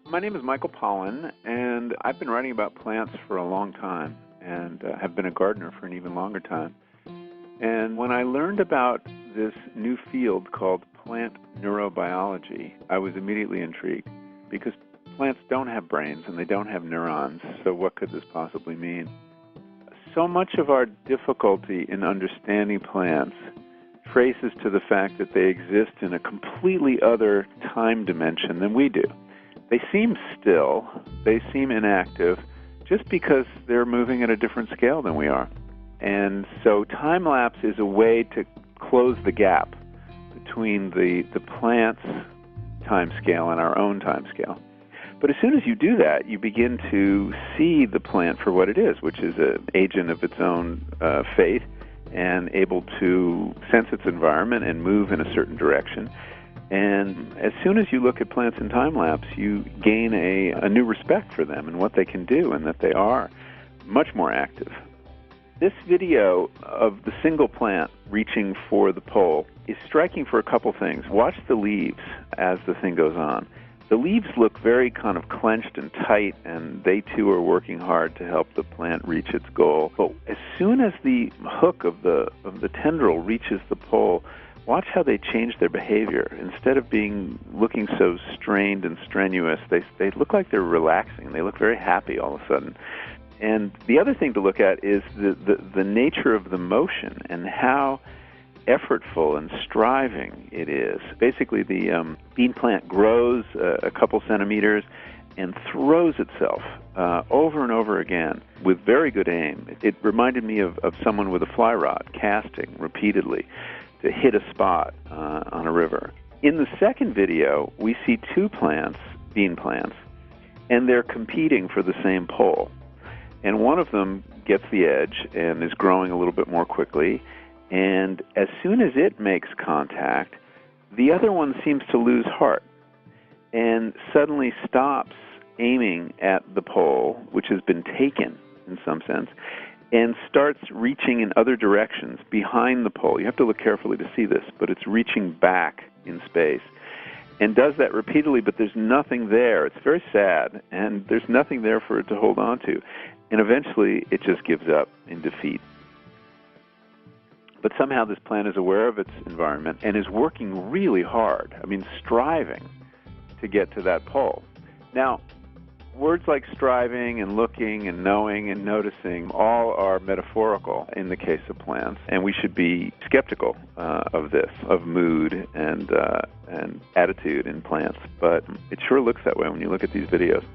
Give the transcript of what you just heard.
My name is Michael Pollan, and I've been writing about plants for a long time and have been a gardener for an even longer time. And when I learned about this new field called plant neurobiology, I was immediately intrigued because plants don't have brains and they don't have neurons, so what could this possibly mean? So much of our difficulty in understanding plants traces to the fact that they exist in a completely other time dimension than we do. They seem still, they seem inactive, just because they're moving at a different scale than we are. And so time-lapse is a way to close the gap between the plant's time scale and our own time scale. But as soon as you do that, you begin to see the plant for what it is, which is an agent of its own fate and able to sense its environment and move in a certain direction. And as soon as you look at plants in time-lapse, you gain a new respect for them and what they can do, and that they are much more active. This video of the single plant reaching for the pole is striking for a couple things. Watch the leaves as the thing goes on. The leaves look very kind of clenched and tight, and they too are working hard to help the plant reach its goal. But as soon as the hook of the tendril reaches the pole, watch how they change their behavior. Instead of looking so strained and strenuous, they look like they're relaxing. They look very happy all of a sudden. And the other thing to look at is the nature of the motion and how effortful and striving it is. Basically, the bean plant grows a couple centimeters and throws itself over and over again with very good aim. It reminded me of someone with a fly rod casting repeatedly to hit a spot on a river. In the second video, we see two plants, bean plants, and they're competing for the same pole. And one of them gets the edge and is growing a little bit more quickly, and as soon as it makes contact, the other one seems to lose heart and suddenly stops aiming at the pole, which has been taken in some sense, and starts reaching in other directions behind the pole. You have to look carefully to see this, but it's reaching back in space and does that repeatedly, but there's nothing there. It's very sad, and there's nothing there for it to hold on to. And eventually, it just gives up in defeat. But somehow this plant is aware of its environment and is working really hard, striving to get to that pole. Now, words like striving and looking and knowing and noticing all are metaphorical in the case of plants, and we should be skeptical of this, of mood and attitude in plants. But it sure looks that way when you look at these videos.